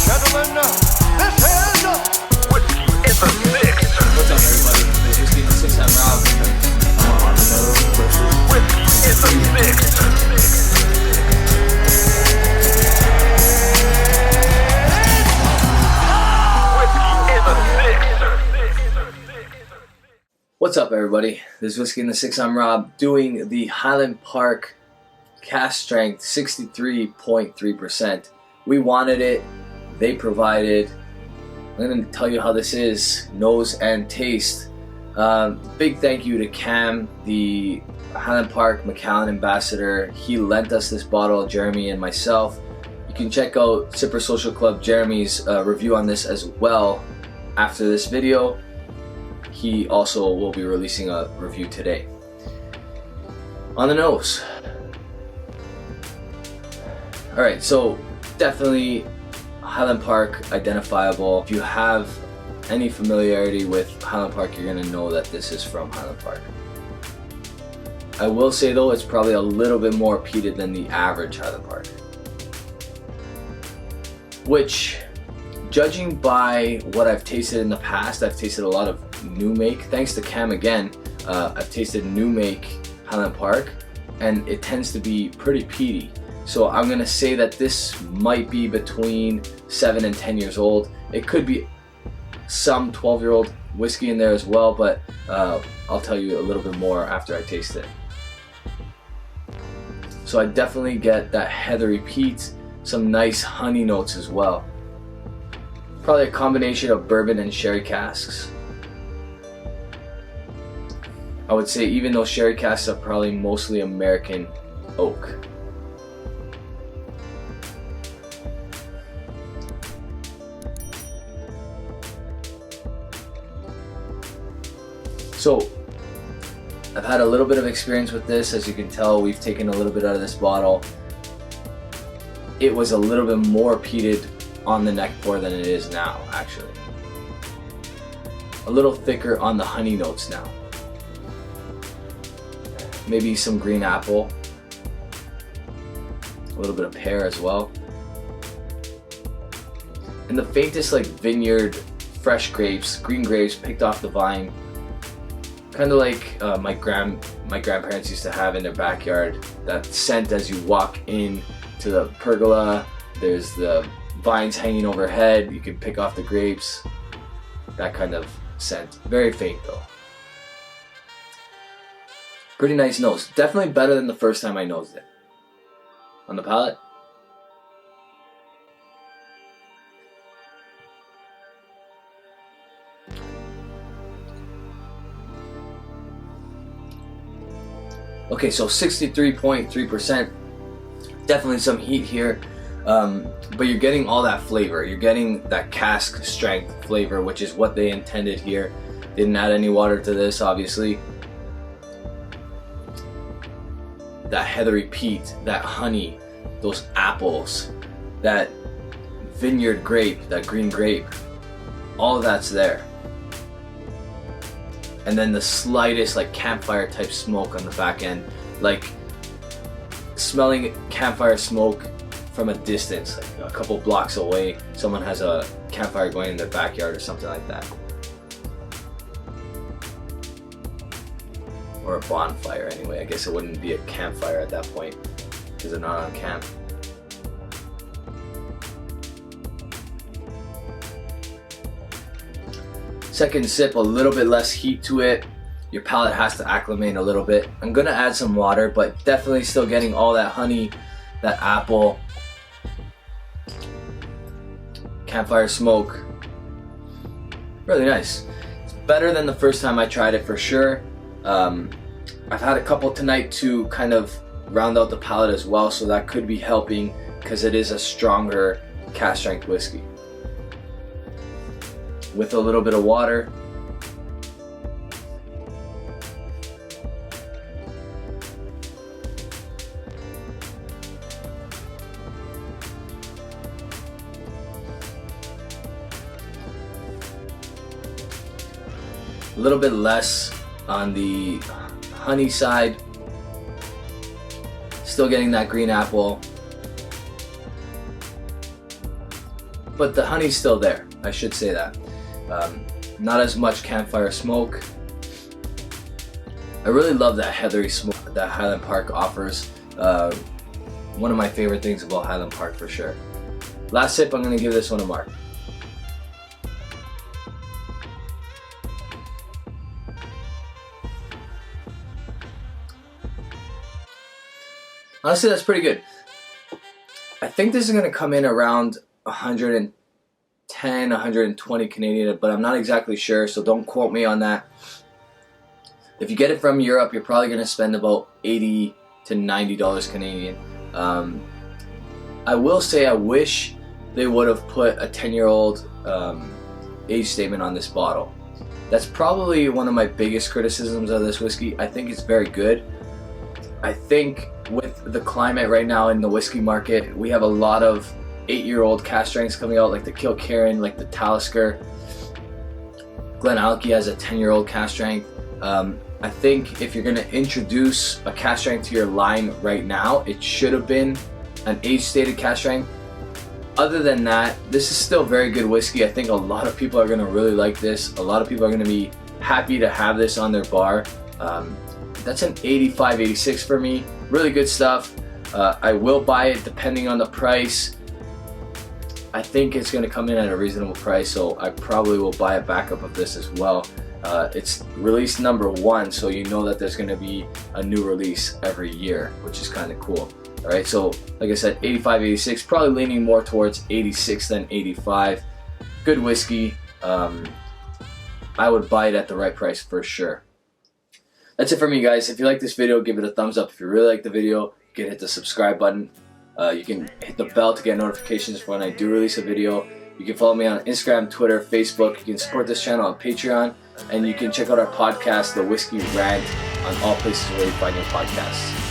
gentlemen, this is Whiskey in the Six. What's up, everybody? This is Whiskey in the Six. I'm Rob. Whiskey in the Six. What's up, everybody? This is Whiskey in the Six. I'm Rob, doing the Highland Park Cask Strength 63.3%. We wanted it, they provided. I'm going to tell you how this is, nose and taste. Big thank you to Cam, the Highland Park Macallan ambassador. He lent us this bottle, Jeremy and myself. You can check out Sipper Social Club Jeremy's review on this as well after this video. He also will be releasing a review today. On the nose. Alright, so definitely Highland Park identifiable. If you have any familiarity with Highland Park, you're going to know that this is from Highland Park. I will say though, it's probably a little bit more peated than the average Highland Park. Which, judging by what I've tasted in the past, I've tasted a lot of new make. Thanks to Cam again, I've tasted new make Highland Park and it tends to be pretty peaty. So I'm gonna say that this might be between 7 and 10 years old. It could be some 12-year-old whiskey in there as well, but I'll tell you a little bit more after I taste it. So I definitely get that heathery peat, some nice honey notes as well. Probably a combination of bourbon and sherry casks. I would say even though sherry casks are probably mostly American oak. So I've had a little bit of experience with this. As you can tell, we've taken a little bit out of this bottle. It was a little bit more peated on the neck pour than it is now, actually. A little thicker on the honey notes now. Maybe some green apple. A little bit of pear as well. And the faintest like vineyard, fresh grapes, green grapes picked off the vine. Kind of like my grandparents used to have in their backyard. That scent as you walk in to the pergola. There's the vines hanging overhead. You can pick off the grapes. That kind of scent. Very faint though. Pretty nice nose. Definitely better than the first time I nosed it. On the palate. Okay, so 63.3%. Definitely some heat here. But you're getting all that flavor. You're getting that cask strength flavor, which is what they intended here. Didn't add any water to this, obviously. That heathery peat, that honey, those apples, that vineyard grape, that green grape, all of that's there. And then the slightest like campfire type smoke on the back end, like smelling campfire smoke from a distance, like a couple blocks away. Someone has a campfire going in their backyard or something like that. Or a bonfire anyway. I guess it wouldn't be a campfire at that point because they're not on camp. Second sip, a little bit less heat to it. Your palate has to acclimate a little bit. I'm gonna add some water, but definitely still getting all that honey, that apple, campfire smoke. Really nice. It's better than the first time I tried it for sure. I've had a couple tonight to kind of round out the palate as well, so that could be helping because it is a stronger cask strength whiskey. With a little bit of water. A little bit less on the honey side. Still getting that green apple. but the honey's still there. I should say that. Not as much campfire smoke. I really love that heathery smoke that Highland Park offers. One of my favorite things about Highland Park for sure. Last sip, I'm gonna give this one a mark. Honestly, that's pretty good. I think this is gonna come in around 110, 120 Canadian, but I'm not exactly sure, so don't quote me on that. If you get it from Europe, you're probably gonna spend about $80 to $90 Canadian. I will say I wish they would have put a 10-year-old age statement on this bottle. That's probably one of my biggest criticisms of this whiskey. I think it's very good. I think with the climate right now in the whiskey market, we have a lot of 8-year-old cask strengths coming out, like the Kilkerran, like the Talisker. Glenallachie has a 10-year-old cask strength. I think if you're going to introduce a cask strength to your line right now, it should have been an age-stated cask strength. Other than that, this is still very good whiskey. I think a lot of people are going to really like this. A lot of people are going to be happy to have this on their bar. That's an 85, 86 for me. Really good stuff. I will buy it depending on the price. I think it's going to come in at a reasonable price, so I probably will buy a backup of this as well. It's release number 1, so you know that there's going to be a new release every year, which is kind of cool. Alright, so like I said, 85, 86, probably leaning more towards 86 than 85. Good whiskey. I would buy it at the right price for sure. That's it for me, guys. If you like this video, give it a thumbs up. If you really like the video, you can hit the subscribe button. You can hit the bell to get notifications for when I do release a video. You can follow me on Instagram, Twitter, Facebook. You can support this channel on Patreon. And you can check out our podcast, The Whiskey Rant, on all places where you find your podcasts.